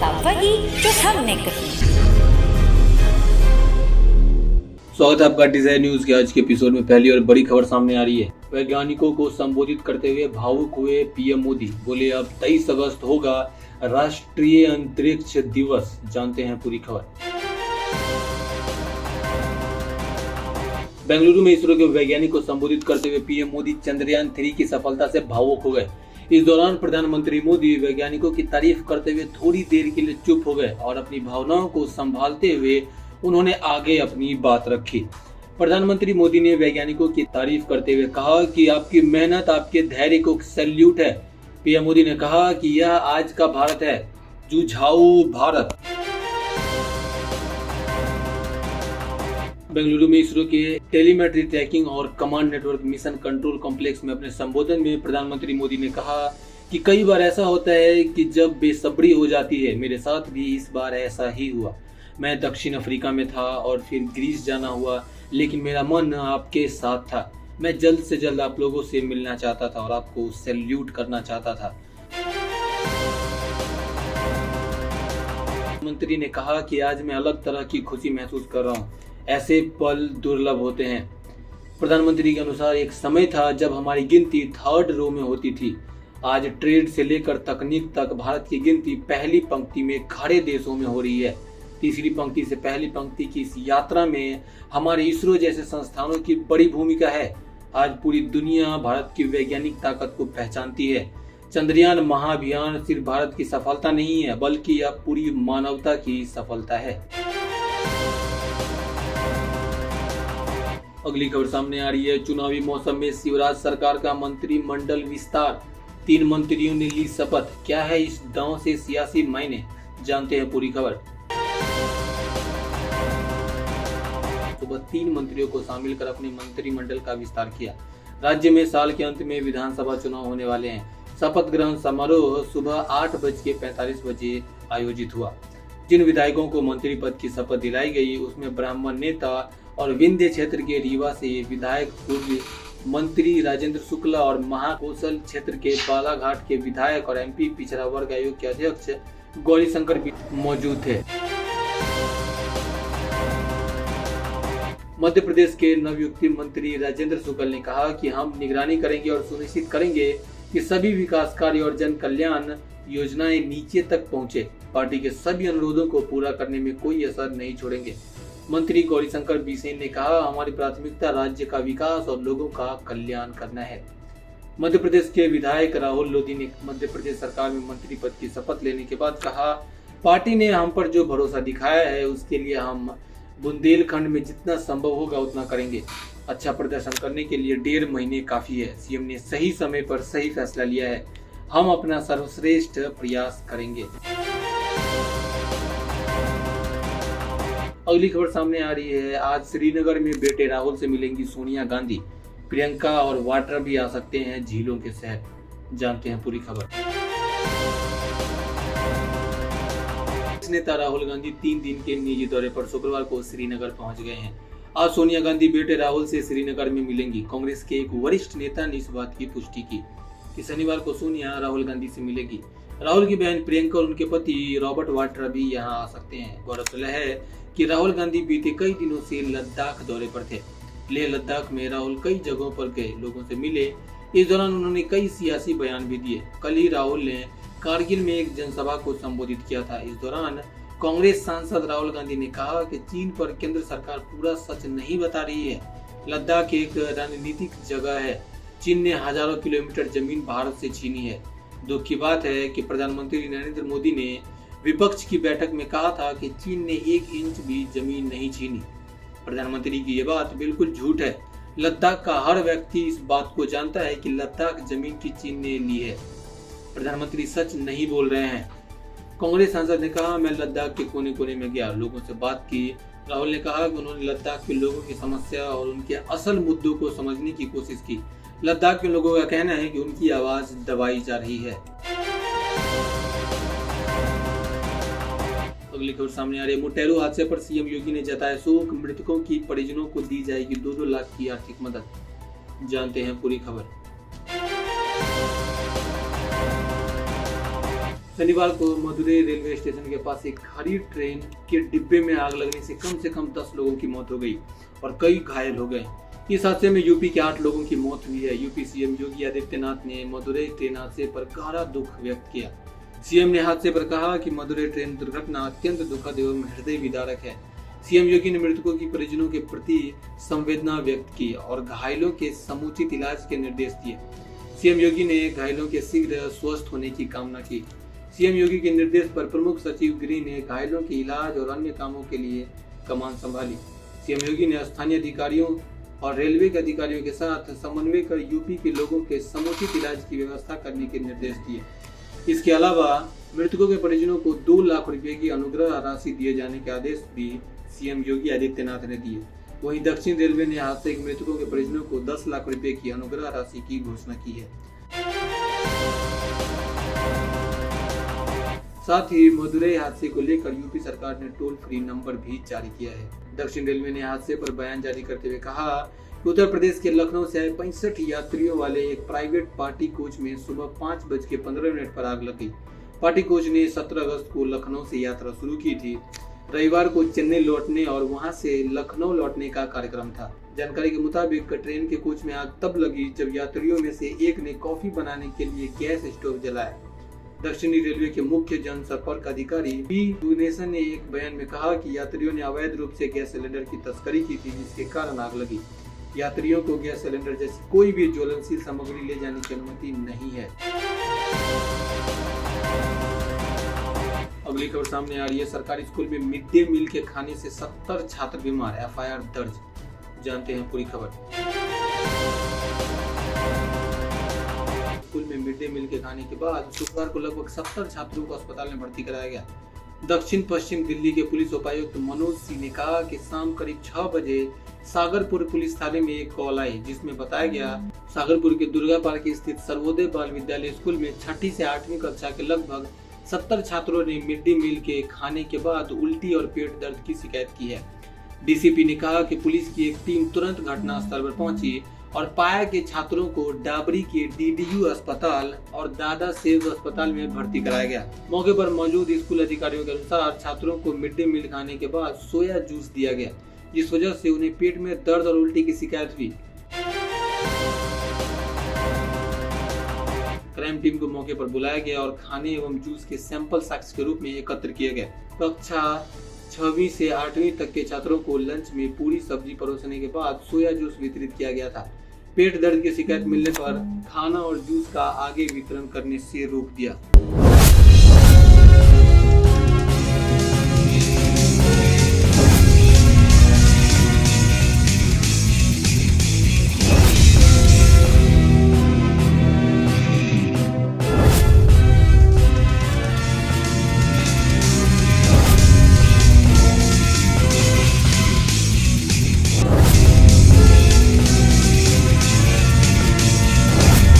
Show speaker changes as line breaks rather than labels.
था वही जो हमने कही।
स्वागत है आपका डिजाइन न्यूज के आज के एपिसोड में। पहली और बड़ी खबर सामने आ रही है। वैज्ञानिकों को संबोधित करते हुए भावुक हुए पीएम मोदी। बोले अब 23 अगस्त होगा राष्ट्रीय अंतरिक्ष दिवस। जानते हैं पूरी खबर। बेंगलुरु में इसरो के वैज्ञानिक को संबोधित करते हुए पीएम मोदी चंद्रयान 3 की सफलता से भावुक हो गए। इस दौरान प्रधानमंत्री मोदी वैज्ञानिकों की तारीफ करते हुए थोड़ी देर के लिए चुप हो गए और अपनी भावनाओं को संभालते हुए उन्होंने आगे अपनी बात रखी। प्रधानमंत्री मोदी ने वैज्ञानिकों की तारीफ करते हुए कहा कि आपकी मेहनत, आपके धैर्य को सैल्यूट है। पीएम मोदी ने कहा कि यह आज का भारत है, जुझारू भारत। बेंगलुरु में इसरो के टेलीमेट्री ट्रैकिंग और command network mission control complex में अपने संबोधन में प्रधानमंत्री मोदी ने कहा कि कई बार ऐसा होता है कि जब बेसब्री हो जाती है। मेरे साथ भी इस बार ऐसा ही हुआ। मैं दक्षिण अफ्रीका में था और फिर ग्रीस जाना हुआ, लेकिन मेरा मन आपके साथ था। मैं जल्द से जल्द आप लोगों से मिलना चाहता था और आपको सैल्यूट करना चाहता था। मंत्री ने कहा कि आज मैं अलग तरह की खुशी महसूस कर रहा हूँ। ऐसे पल दुर्लभ होते हैं। प्रधानमंत्री के अनुसार एक समय था जब हमारी गिनती 3rd रो में होती थी। आज ट्रेड से लेकर तकनीक तक भारत की गिनती पहली पंक्ति में खड़े देशों में हो रही है। तीसरी पंक्ति से पहली पंक्ति की इस यात्रा में हमारे इसरो जैसे संस्थानों की बड़ी भूमिका है। आज पूरी दुनिया भारत की वैज्ञानिक ताकत को पहचानती है। चंद्रयान महाअभियान सिर्फ भारत की सफलता नहीं है, बल्कि यह पूरी मानवता की सफलता है। अगली खबर सामने आ रही है। चुनावी मौसम में शिवराज सरकार का मंत्रिमंडल विस्तार। 3 मंत्रियों ने ली शपथ। क्या है इस दांव से सियासी मायने? जानते हैं पूरी खबर। सुबह 3 मंत्रियों को शामिल कर अपने मंत्रिमंडल का विस्तार किया। राज्य में साल के अंत में विधानसभा चुनाव होने वाले हैं। शपथ ग्रहण समारोह सुबह 8:45 आयोजित हुआ। जिन विधायकों को मंत्री पद की शपथ दिलाई गई उसमें ब्राह्मण नेता और विंध्य क्षेत्र के रीवा से विधायक पूर्व मंत्री राजेंद्र शुक्ला और महाकौशल क्षेत्र के बालाघाट के विधायक और एमपी पिछड़ा वर्ग आयोग के अध्यक्ष गौरीशंकर भी मौजूद थे। मध्य प्रदेश के नवयुक्त मंत्री राजेंद्र शुक्ल ने कहा कि हम निगरानी करेंगे और सुनिश्चित करेंगे कि सभी विकास कार्य और जन कल्याण योजनाएं नीचे तक पहुंचे। पार्टी के सभी अनुरोधों को पूरा करने में कोई असर नहीं छोड़ेंगे। मंत्री गौरीशंकर बिसेन ने कहा, हमारी प्राथमिकता राज्य का विकास और लोगों का कल्याण करना है। मध्य प्रदेश के विधायक राहुल लोधी ने मध्य प्रदेश सरकार में मंत्री पद की शपथ लेने के बाद कहा, पार्टी ने हम पर जो भरोसा दिखाया है उसके लिए हम बुंदेलखंड में जितना संभव होगा उतना करेंगे। अच्छा प्रदर्शन करने के लिए 1.5 महीने काफी है। सीएम ने सही समय पर सही फैसला लिया है। हम अपना सर्वश्रेष्ठ प्रयास करेंगे। अगली खबर सामने आ रही है। आज श्रीनगर में बेटे राहुल से मिलेंगी सोनिया गांधी। प्रियंका और वाड्रा भी आ सकते हैं झीलों के शहर। जानते हैं पूरी खबर। नेता राहुल गांधी 3 दिन के निजी दौरे पर शुक्रवार को श्रीनगर पहुंच गए हैं। आज सोनिया गांधी बेटे राहुल से श्रीनगर में मिलेंगी। कांग्रेस के एक वरिष्ठ नेता ने इस बात की पुष्टि की कि शनिवार को सोनिया राहुल गांधी से मिलेगी। राहुल की बहन प्रियंका और उनके पति रॉबर्ट वाड्रा भी यहां आ सकते हैं। गौरतलब है कि राहुल गांधी बीते कई दिनों से लद्दाख दौरे पर थे। लेह लद्दाख में राहुल कई जगहों पर गए, लोगों से मिले। इस दौरान उन्होंने कई सियासी बयान भी दिए। कल ही राहुल ने कारगिल में एक जनसभा को संबोधित किया था। इस दौरान कांग्रेस सांसद राहुल गांधी ने कहा कि चीन पर केंद्र सरकार पूरा सच नहीं बता रही है। लद्दाख एक रणनीतिक जगह है। चीन ने हजारों किलोमीटर जमीन भारत से छीनी है। दुख की बात है कि प्रधानमंत्री नरेंद्र मोदी ने विपक्ष की बैठक में कहा था कि चीन ने 1 इंच भी जमीन नहीं छीनी। प्रधानमंत्री की ये बात बिल्कुल झूठ है। लद्दाख का हर व्यक्ति इस बात को जानता है कि लद्दाख जमीन की चीन ने ली है। प्रधानमंत्री सच नहीं बोल रहे हैं। कांग्रेस सांसद ने कहा, मैं लद्दाख के कोने कोने में गया, लोगों से बात की। राहुल ने कहा कि उन्होंने लद्दाख के लोगों की समस्या और उनके असल मुद्दों को समझने की कोशिश की। लद्दाख के लोगों का कहना है कि उनकी आवाज दबाई जा रही है। अगली खबर सामने आ रही है। मुटेरू हादसे पर सीएम योगी ने जताया शोक। मृतकों की परिजनों को दी जाएगी 2-2 लाख की आर्थिक मदद। जानते हैं पूरी खबर। शनिवार को मदुरै रेलवे स्टेशन के पास एक खाली ट्रेन के डिब्बे में आग लगने से कम 10 लोगों की मौत हो गई और कई घायल हो गए। इस हादसे में यूपी के 8 लोगों की मौत हुई है। यूपी सीएम योगी आदित्यनाथ ने मदुरै ट्रेन हादसे पर गहरा दुख व्यक्त किया। सीएम ने हादसे पर कहा कि मदुरै ट्रेन दुर्घटना अत्यंत दुखद एवं हृदय विदारक है। सीएम योगी ने मृतकों की परिजनों के प्रति संवेदना व्यक्त की और घायलों के समुचित इलाज के निर्देश दिए। सीएम योगी ने घायलों के शीघ्र स्वस्थ होने की कामना की। सीएम योगी के निर्देश पर प्रमुख सचिव गृह ने घायलों के इलाज और अन्य कामों के लिए कमान संभाली। सीएम योगी ने स्थानीय अधिकारियों और रेलवे के अधिकारियों के साथ समन्वय कर यूपी के लोगों के समुचित इलाज की व्यवस्था करने के निर्देश दिए। इसके अलावा मृतकों के परिजनों को 2 लाख रुपए की अनुग्रह राशि दिए जाने के आदेश भी सीएम योगी आदित्यनाथ ने दिए। वहीं दक्षिण रेलवे ने हादसे के मृतकों के परिजनों को 10 लाख रुपए की अनुग्रह राशि की घोषणा की है। साथ ही मदुरै हादसे को लेकर यूपी सरकार ने टोल फ्री नंबर भी जारी किया है। दक्षिण रेलवे ने हादसे पर बयान जारी करते हुए कहा कि उत्तर प्रदेश के लखनऊ से आए 65 यात्रियों वाले एक प्राइवेट पार्टी कोच में सुबह 5:15 पर आग लगी। पार्टी कोच ने 17 अगस्त को लखनऊ से यात्रा शुरू की थी। रविवार को चेन्नई लौटने और वहां से लखनऊ लौटने का कार्यक्रम था। जानकारी के मुताबिक ट्रेन के कोच में आग तब लगी जब यात्रियों में से एक ने कॉफी बनाने के लिए गैस स्टोव जलाया। दक्षिणी रेलवे के मुख्य जनसंपर्क अधिकारी बी दुनेसन ने एक बयान में कहा कि यात्रियों ने अवैध रूप से गैस सिलेंडर की तस्करी की थी, जिसके कारण आग लगी। यात्रियों को गैस सिलेंडर जैसी कोई भी ज्वलनशील सामग्री ले जाने की अनुमति नहीं है। अगली खबर सामने आ रही है। सरकारी स्कूल में मिड डे मील के खाने से 70 छात्र बीमार, एफआईआर दर्ज। जानते हैं पूरी खबर। स्कूल में मिड डे मील के खाने के बाद शुक्रवार को लगभग 70 छात्रों को अस्पताल में भर्ती कराया गया। दक्षिण पश्चिम दिल्ली के पुलिस उपायुक्त मनोज सिंह ने कहा कि शाम करीब 6 बजे सागरपुर पुलिस थाने में एक कॉल आई, जिसमें बताया गया सागरपुर के दुर्गा पार्क स्थित सर्वोदय बाल विद्यालय स्कूल में 6ठी से 8वीं कक्षा के लगभग 70 छात्रों ने मिड डे मील के खाने के बाद उल्टी और पेट दर्द की शिकायत की है। डीसीपी ने कहा कि पुलिस की एक टीम तुरंत घटनास्थल पर पहुंची और पाया कि छात्रों को डाबरी के डीडीयू अस्पताल और दादा सेव अस्पताल में भर्ती कराया गया। मौके पर मौजूद स्कूल अधिकारियों के अनुसार छात्रों को मिड डे मील खाने के बाद सोया जूस दिया गया, जिस वजह से उन्हें पेट में दर्द और उल्टी की शिकायत हुई। क्राइम टीम को मौके पर बुलाया गया और खाने एवं जूस के सैंपल साक्ष्य के रूप में एकत्र किए गए। कक्षा 6वीं से 8वीं तक के छात्रों को लंच में पूरी सब्जी परोसने के बाद सोया जूस वितरित किया गया था। पेट दर्द की शिकायत मिलने पर खाना और जूस का आगे वितरण करने से रोक दिया।